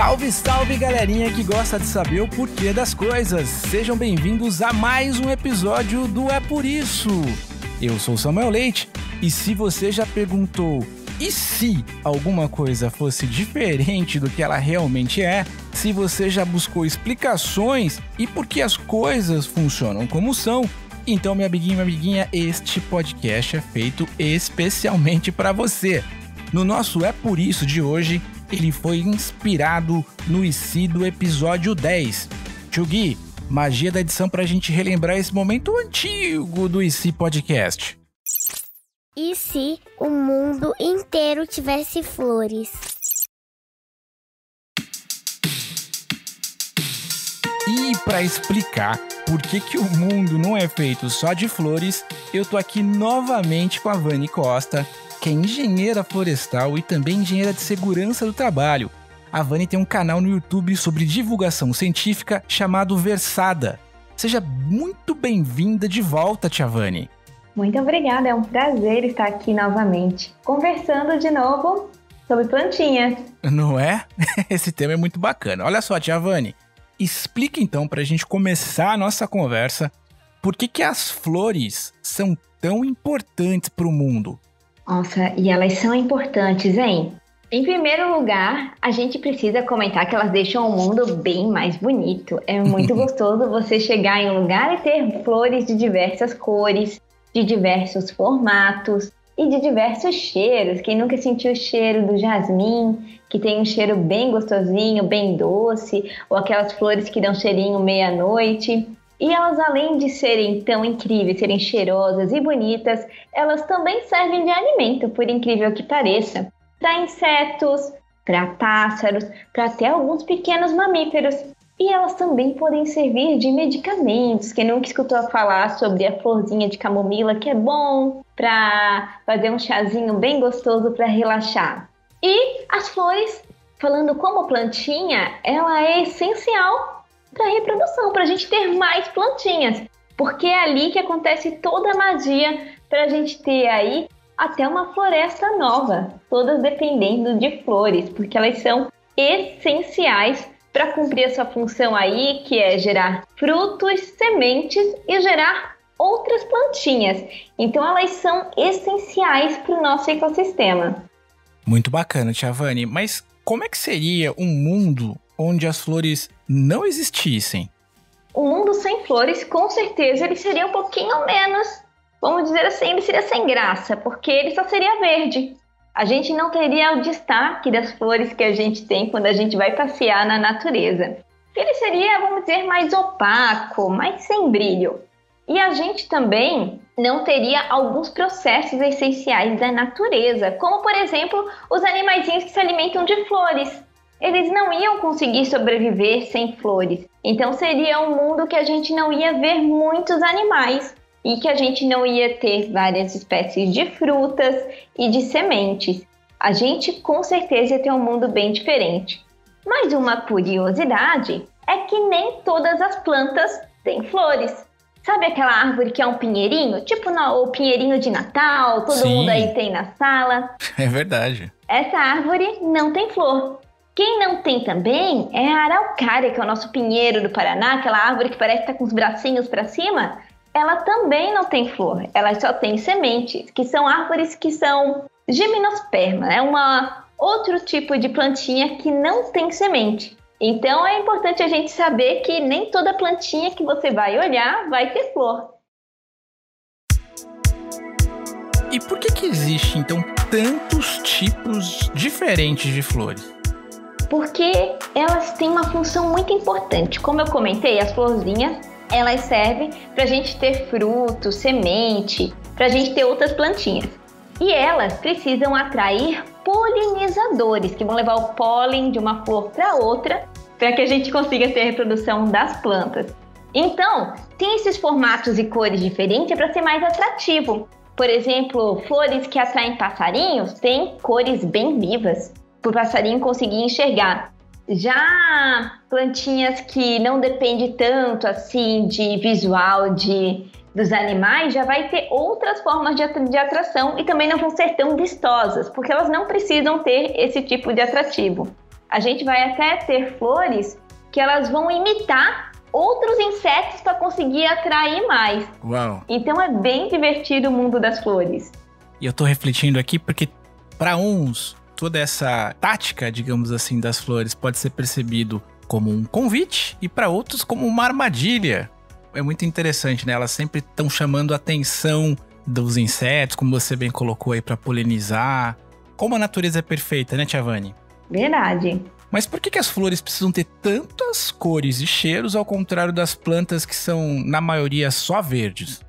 Salve, salve, galerinha que gosta de saber o porquê das coisas. Sejam bem-vindos a mais um episódio do É Por Isso. Eu sou Samuel Leite e se você já perguntou e se alguma coisa fosse diferente do que ela realmente é, se você já buscou explicações e por que as coisas funcionam como são, então, minha amiguinha, este podcast é feito especialmente para você. No nosso É Por Isso de hoje, ele foi inspirado no IC do episódio 10. Tio Gui, magia da edição pra gente relembrar esse momento antigo do IC Podcast. E se o mundo inteiro tivesse flores? E para explicar por que o mundo não é feito só de flores, eu tô aqui novamente com a Vani Costa, que é engenheira florestal e também engenheira de segurança do trabalho. A Vani tem um canal no YouTube sobre divulgação científica chamado Versada. Seja muito bem-vinda de volta, tia Vani. Muito obrigada, é um prazer estar aqui novamente, conversando de novo sobre plantinhas. Não é? Esse tema é muito bacana. Olha só, tia Vani, explica então pra gente começar a nossa conversa por que as flores são tão importantes pro mundo. Nossa, e elas são importantes, hein? Em primeiro lugar, a gente precisa comentar que elas deixam o mundo bem mais bonito. É muito gostoso você chegar em um lugar e ter flores de diversas cores, de diversos formatos e de diversos cheiros. Quem nunca sentiu o cheiro do jasmim, que tem um cheiro bem gostosinho, bem doce, ou aquelas flores que dão cheirinho meia-noite. E elas, além de serem tão incríveis, serem cheirosas e bonitas, elas também servem de alimento, por incrível que pareça, para insetos, para pássaros, para até alguns pequenos mamíferos. E elas também podem servir de medicamentos. Quem nunca escutou falar sobre a florzinha de camomila, que é bom para fazer um chazinho bem gostoso para relaxar. E as flores, falando como plantinha, ela é essencial para a reprodução, para a gente ter mais plantinhas. Porque é ali que acontece toda a magia para a gente ter aí até uma floresta nova, todas dependendo de flores, porque elas são essenciais para cumprir essa função aí, que é gerar frutos, sementes e gerar outras plantinhas. Então elas são essenciais para o nosso ecossistema. Muito bacana, tia Vani, mas como é que seria um mundo onde as flores não existissem? Um mundo sem flores, com certeza, ele seria um pouquinho menos, vamos dizer assim, ele seria sem graça, porque ele só seria verde. A gente não teria o destaque das flores que a gente tem quando a gente vai passear na natureza. Ele seria, vamos dizer, mais opaco, mais sem brilho. E a gente também não teria alguns processos essenciais da natureza, como, por exemplo, os animaizinhos que se alimentam de flores. Eles não iam conseguir sobreviver sem flores. Então seria um mundo que a gente não ia ver muitos animais e que a gente não ia ter várias espécies de frutas e de sementes. A gente com certeza ia ter um mundo bem diferente. Mas uma curiosidade é que nem todas as plantas têm flores. Sabe aquela árvore que é um pinheirinho? Tipo o pinheirinho de Natal, todo Sim. mundo aí tem na sala. É verdade. Essa árvore não tem flor. Quem não tem também é a araucária, que é o nosso pinheiro do Paraná, aquela árvore que parece estar com os bracinhos para cima. Ela também não tem flor, ela só tem sementes, que são árvores que são gimnosperma, é outro tipo de plantinha que não tem semente. Então é importante a gente saber que nem toda plantinha que você vai olhar vai ter flor. E por que existem, então, tantos tipos diferentes de flores? Porque elas têm uma função muito importante. Como eu comentei, as florzinhas, elas servem para a gente ter fruto, semente, para a gente ter outras plantinhas. E elas precisam atrair polinizadores, que vão levar o pólen de uma flor para outra, para que a gente consiga ter a reprodução das plantas. Então, tem esses formatos e cores diferentes para ser mais atrativo. Por exemplo, flores que atraem passarinhos têm cores bem vivas, para o passarinho conseguir enxergar. Já plantinhas que não dependem tanto assim de visual dos animais, já vai ter outras formas de atração e também não vão ser tão vistosas, porque elas não precisam ter esse tipo de atrativo. A gente vai até ter flores que elas vão imitar outros insetos para conseguir atrair mais. Uau! Então é bem divertido o mundo das flores. E eu tô refletindo aqui porque para uns toda essa tática, digamos assim, das flores pode ser percebido como um convite e para outros como uma armadilha. É muito interessante, né? Elas sempre estão chamando a atenção dos insetos, como você bem colocou aí, para polinizar. Como a natureza é perfeita, né, Tia Vani? Verdade. Mas por que as flores precisam ter tantas cores e cheiros ao contrário das plantas que são, na maioria, só verdes?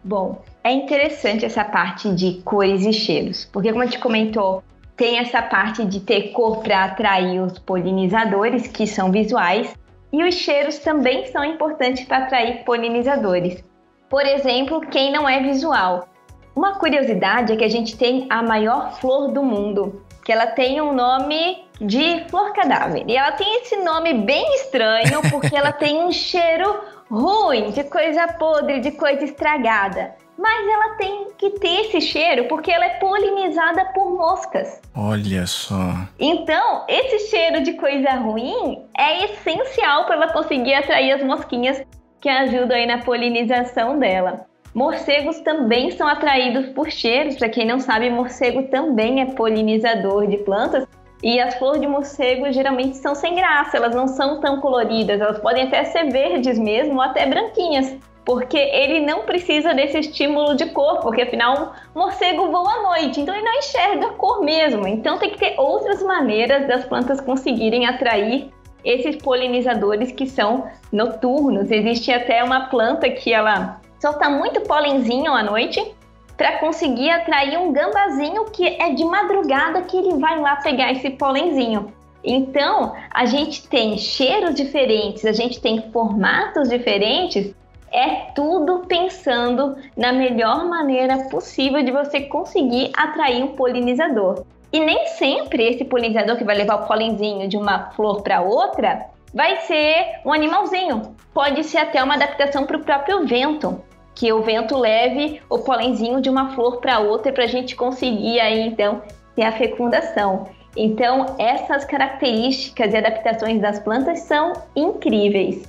Bom, é interessante essa parte de cores e cheiros, porque como a gente comentou, tem essa parte de ter cor para atrair os polinizadores, que são visuais, e os cheiros também são importantes para atrair polinizadores. Por exemplo, quem não é visual. Uma curiosidade é que a gente tem a maior flor do mundo, que ela tem um nome de flor cadáver. E ela tem esse nome bem estranho porque ela tem um cheiro ruim, de coisa podre, de coisa estragada. Mas ela tem que ter esse cheiro porque ela é polinizada por moscas. Olha só. Então, esse cheiro de coisa ruim é essencial para ela conseguir atrair as mosquinhas que ajudam aí na polinização dela. Morcegos também são atraídos por cheiros. Para quem não sabe, morcego também é polinizador de plantas. E as flores de morcego geralmente são sem graça, elas não são tão coloridas. Elas podem até ser verdes mesmo ou até branquinhas. Porque ele não precisa desse estímulo de cor, porque afinal o morcego voa à noite, então ele não enxerga a cor mesmo. Então tem que ter outras maneiras das plantas conseguirem atrair esses polinizadores que são noturnos. Existe até uma planta que ela solta muito polenzinho à noite para conseguir atrair um gambazinho que é de madrugada que ele vai lá pegar esse polenzinho. Então a gente tem cheiros diferentes, a gente tem formatos diferentes. É tudo pensando na melhor maneira possível de você conseguir atrair um polinizador. E nem sempre esse polinizador que vai levar o polenzinho de uma flor para outra vai ser um animalzinho. Pode ser até uma adaptação para o próprio vento, que o vento leve o polenzinho de uma flor para outra para a gente conseguir aí então ter a fecundação. Então essas características e adaptações das plantas são incríveis.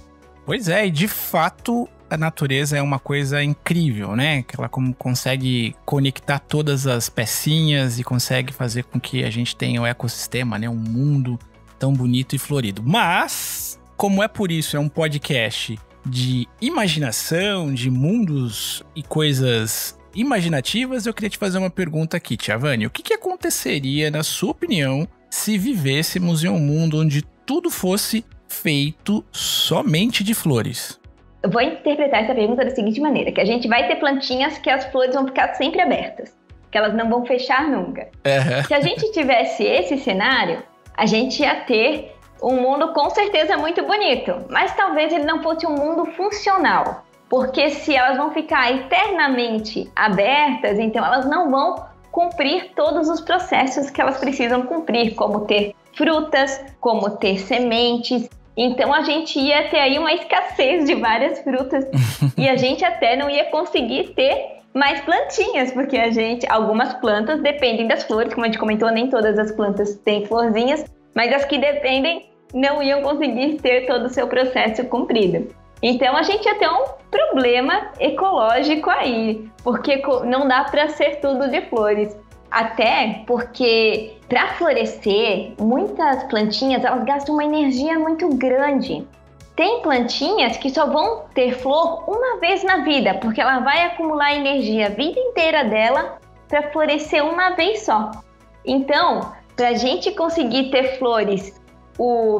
Pois é, e de fato a natureza é uma coisa incrível, né? Que ela consegue conectar todas as pecinhas e consegue fazer com que a gente tenha um ecossistema, né? Um mundo tão bonito e florido. Mas, como é por isso, é um podcast de imaginação, de mundos e coisas imaginativas, eu queria te fazer uma pergunta aqui, Tia Vani. O que aconteceria, na sua opinião, se vivêssemos em um mundo onde tudo fosse feito somente de flores? Eu vou interpretar essa pergunta da seguinte maneira, que a gente vai ter plantinhas que as flores vão ficar sempre abertas, que elas não vão fechar nunca. Se a gente tivesse esse cenário, a gente ia ter um mundo com certeza muito bonito, mas talvez ele não fosse um mundo funcional, porque se elas vão ficar eternamente abertas, então elas não vão cumprir todos os processos que elas precisam cumprir, como ter frutas, como ter sementes. Então a gente ia ter aí uma escassez de várias frutas e a gente até não ia conseguir ter mais plantinhas, porque algumas plantas dependem das flores, como a gente comentou, nem todas as plantas têm florzinhas, mas as que dependem não iam conseguir ter todo o seu processo cumprido. Então a gente ia ter um problema ecológico aí, porque não dá para ser tudo de flores. Até porque para florescer, muitas plantinhas elas gastam uma energia muito grande. Tem plantinhas que só vão ter flor uma vez na vida, porque ela vai acumular energia a vida inteira dela para florescer uma vez só. Então, para a gente conseguir ter flores,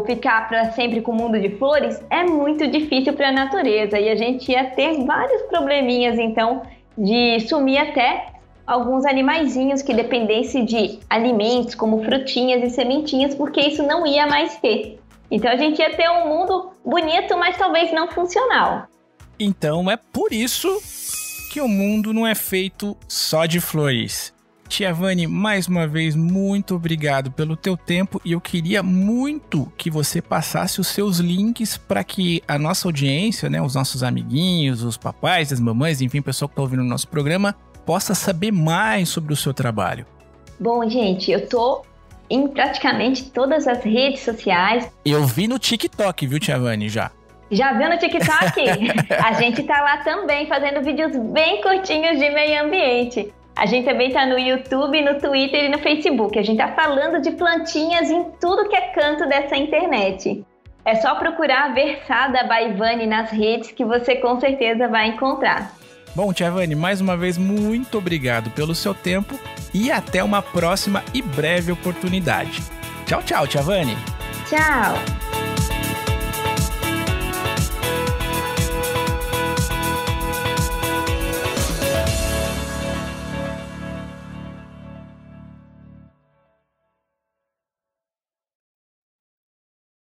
ficar para sempre com o mundo de flores, é muito difícil para a natureza. E a gente ia ter vários probleminhas, então, de sumir até alguns animaizinhos que dependessem de alimentos, como frutinhas e sementinhas, porque isso não ia mais ter. Então a gente ia ter um mundo bonito, mas talvez não funcional. Então é por isso que o mundo não é feito só de flores. Tia Vani, mais uma vez, muito obrigado pelo teu tempo e eu queria muito que você passasse os seus links para que a nossa audiência, né, os nossos amiguinhos, os papais, as mamães, enfim, o pessoal que está ouvindo o nosso programa, possa saber mais sobre o seu trabalho. Bom, gente, eu tô em praticamente todas as redes sociais. Eu vi no TikTok, viu, Tia Vani, já. Já viu no TikTok? A gente tá lá também fazendo vídeos bem curtinhos de meio ambiente. A gente também tá no YouTube, no Twitter e no Facebook. A gente tá falando de plantinhas em tudo que é canto dessa internet. É só procurar Versada by Vani nas redes que você com certeza vai encontrar. Bom, Tia Vani, mais uma vez, muito obrigado pelo seu tempo e até uma próxima e breve oportunidade. Tchau, tchau, Tia Vani. Tchau!